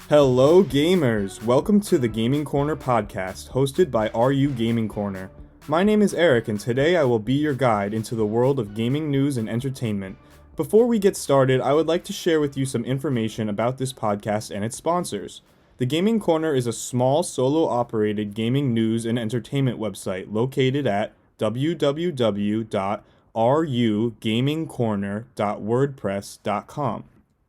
Hello gamers! Welcome to the Gaming Corner podcast, hosted by RU Gaming Corner. My name is Eric and today I will be your guide into the world of gaming news and entertainment. Before we get started, I would like to share with you some information about this podcast and its sponsors. The Gaming Corner is a small solo-operated gaming news and entertainment website located at www.rugamingcorner.wordpress.com.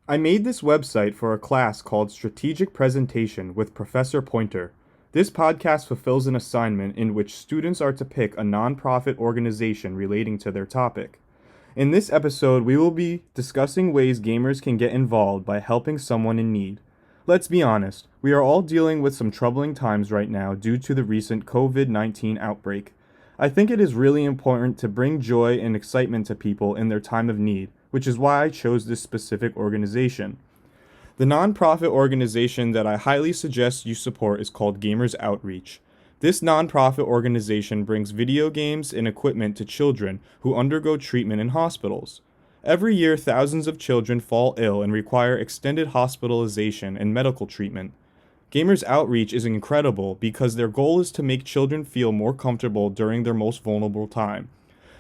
I made this website for a class called Strategic Presentation with Professor Pointer. This podcast fulfills an assignment in which students are to pick a nonprofit organization relating to their topic. In this episode, we will be discussing ways gamers can get involved by helping someone in need. Let's be honest, we are all dealing with some troubling times right now due to the recent COVID-19 outbreak. I think it is really important to bring joy and excitement to people in their time of need, which is why I chose this specific organization. The nonprofit organization that I highly suggest you support is called Gamers Outreach. This nonprofit organization brings video games and equipment to children who undergo treatment in hospitals. Every year, thousands of children fall ill and require extended hospitalization and medical treatment. Gamers Outreach is incredible because their goal is to make children feel more comfortable during their most vulnerable time.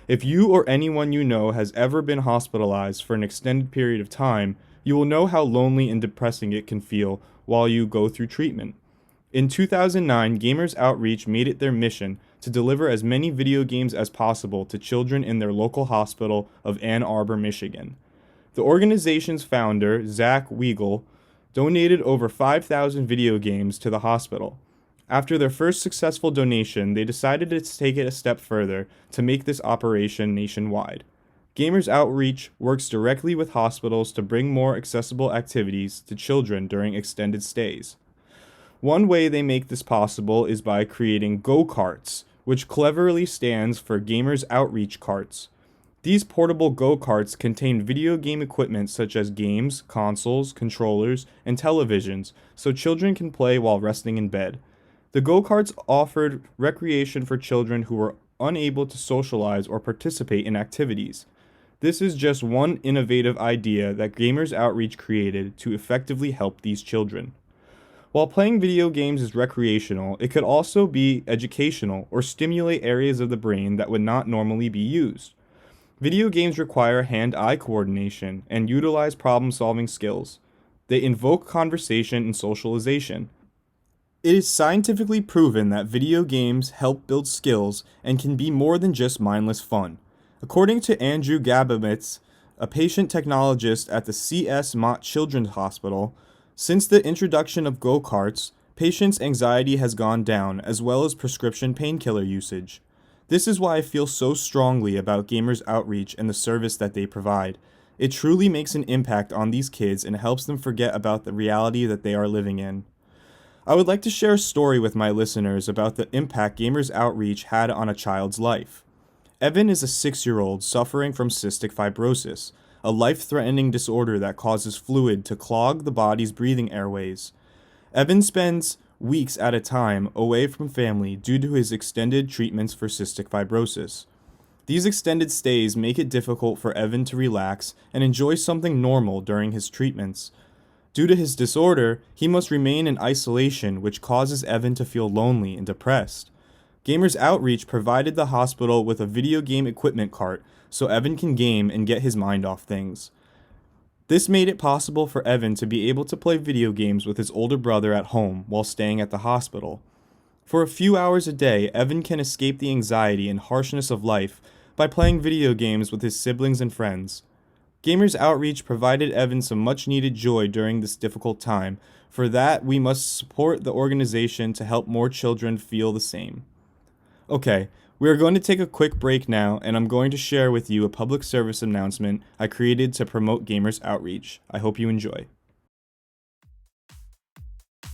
If you or anyone you know has ever been hospitalized for an extended period of time, you will know how lonely and depressing it can feel while you go through treatment. In 2009, Gamers Outreach made it their mission to deliver as many video games as possible to children in their local hospital of Ann Arbor, Michigan. The organization's founder, Zach Weigel, donated over 5,000 video games to the hospital. After their first successful donation, they decided to take it a step further to make this operation nationwide. Gamers Outreach works directly with hospitals to bring more accessible activities to children during extended stays. One way they make this possible is by creating go-karts, which cleverly stands for Gamers Outreach Carts. These portable go-karts contain video game equipment such as games, consoles, controllers, and televisions, so children can play while resting in bed. The go-karts offered recreation for children who were unable to socialize or participate in activities. This is just one innovative idea that Gamers Outreach created to effectively help these children. While playing video games is recreational, it could also be educational or stimulate areas of the brain that would not normally be used. Video games require hand-eye coordination and utilize problem-solving skills. They invoke conversation and socialization. It is scientifically proven that video games help build skills and can be more than just mindless fun. According to Andrew Gabamitz, a patient technologist at the C.S. Mott Children's Hospital, since the introduction of go-karts, patients' anxiety has gone down as well as prescription painkiller usage. This is why I feel so strongly about Gamers Outreach and the service that they provide. It truly makes an impact on these kids and helps them forget about the reality that they are living in. I would like to share a story with my listeners about the impact Gamers Outreach had on a child's life. Evan is a 6-year-old suffering from cystic fibrosis, a life-threatening disorder that causes fluid to clog the body's breathing airways. Evan spends weeks at a time away from family due to his extended treatments for cystic fibrosis. These extended stays make it difficult for Evan to relax and enjoy something normal during his treatments. Due to his disorder, he must remain in isolation, which causes Evan to feel lonely and depressed. Gamers Outreach provided the hospital with a video game equipment cart so Evan can game and get his mind off things. This made it possible for Evan to be able to play video games with his older brother at home while staying at the hospital. For a few hours a day, Evan can escape the anxiety and harshness of life by playing video games with his siblings and friends. Gamers Outreach provided Evan some much-needed joy during this difficult time. For that, we must support the organization to help more children feel the same. Okay, we are going to take a quick break now, and I'm going to share with you a public service announcement I created to promote Gamers Outreach. I hope you enjoy.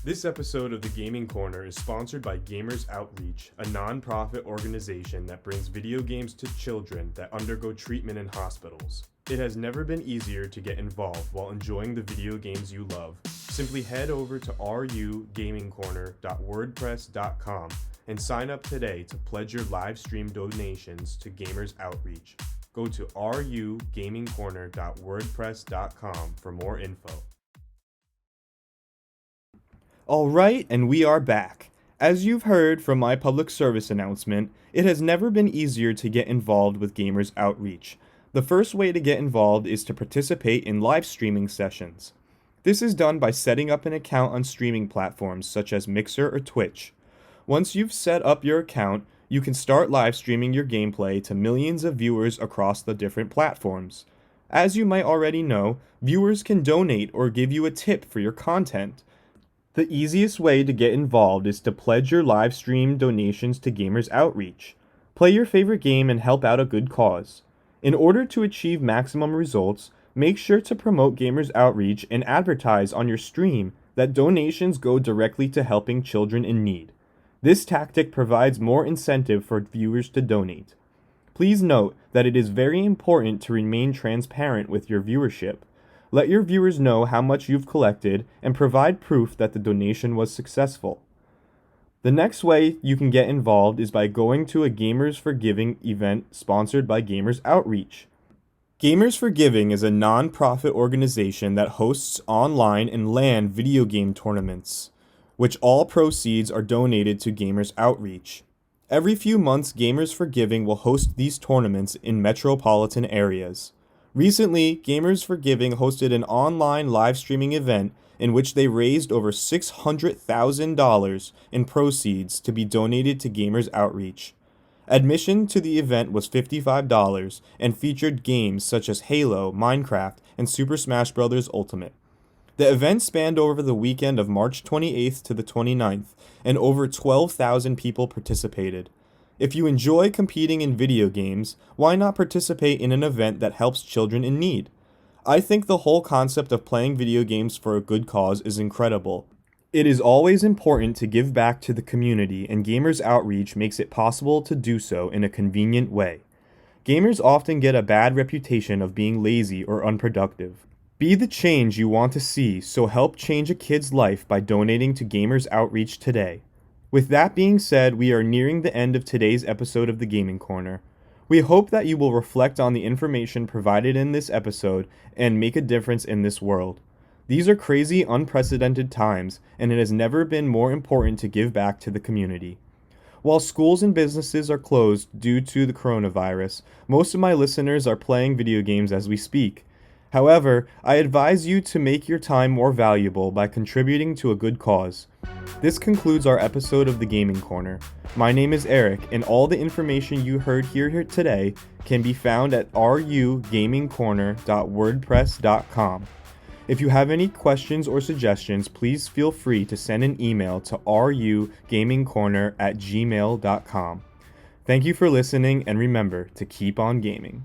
This episode of the Gaming Corner is sponsored by Gamers Outreach, a non-profit organization that brings video games to children that undergo treatment in hospitals. It has never been easier to get involved while enjoying the video games you love. Simply head over to rugamingcorner.wordpress.com and sign up today to pledge your live stream donations to Gamers Outreach. Go to rugamingcorner.wordpress.com for more info. Alright, and we are back. As you've heard from my public service announcement, it has never been easier to get involved with Gamers Outreach. The first way to get involved is to participate in live streaming sessions. This is done by setting up an account on streaming platforms such as Mixer or Twitch. Once you've set up your account, you can start live streaming your gameplay to millions of viewers across the different platforms. As you might already know, viewers can donate or give you a tip for your content. The easiest way to get involved is to pledge your live stream donations to Gamers Outreach. Play your favorite game and help out a good cause. In order to achieve maximum results, make sure to promote Gamers Outreach and advertise on your stream that donations go directly to helping children in need. This tactic provides more incentive for viewers to donate. Please note that it is very important to remain transparent with your viewership. Let your viewers know how much you've collected and provide proof that the donation was successful. The next way you can get involved is by going to a Gamers for Giving event sponsored by Gamers Outreach. Gamers for Giving is a non-profit organization that hosts online and LAN video game tournaments, which all proceeds are donated to Gamers Outreach. Every few months, Gamers for Giving will host these tournaments in metropolitan areas. Recently, Gamers for Giving hosted an online live streaming event in which they raised over $600,000 in proceeds to be donated to Gamers Outreach. Admission to the event was $55 and featured games such as Halo, Minecraft, and Super Smash Bros. Ultimate. The event spanned over the weekend of March 28th to the 29th, and over 12,000 people participated. If you enjoy competing in video games, why not participate in an event that helps children in need? I think the whole concept of playing video games for a good cause is incredible. It is always important to give back to the community, and Gamers Outreach makes it possible to do so in a convenient way. Gamers often get a bad reputation of being lazy or unproductive. Be the change you want to see, so help change a kid's life by donating to Gamers Outreach today. With that being said, we are nearing the end of today's episode of the Gaming Corner. We hope that you will reflect on the information provided in this episode and make a difference in this world. These are crazy, unprecedented times, and it has never been more important to give back to the community. While schools and businesses are closed due to the coronavirus, most of my listeners are playing video games as we speak. However, I advise you to make your time more valuable by contributing to a good cause. This concludes our episode of the Gaming Corner. My name is Eric, and all the information you heard here today can be found at rugamingcorner.wordpress.com. If you have any questions or suggestions, please feel free to send an email to rugamingcorner@gmail.com. Thank you for listening, and remember to keep on gaming.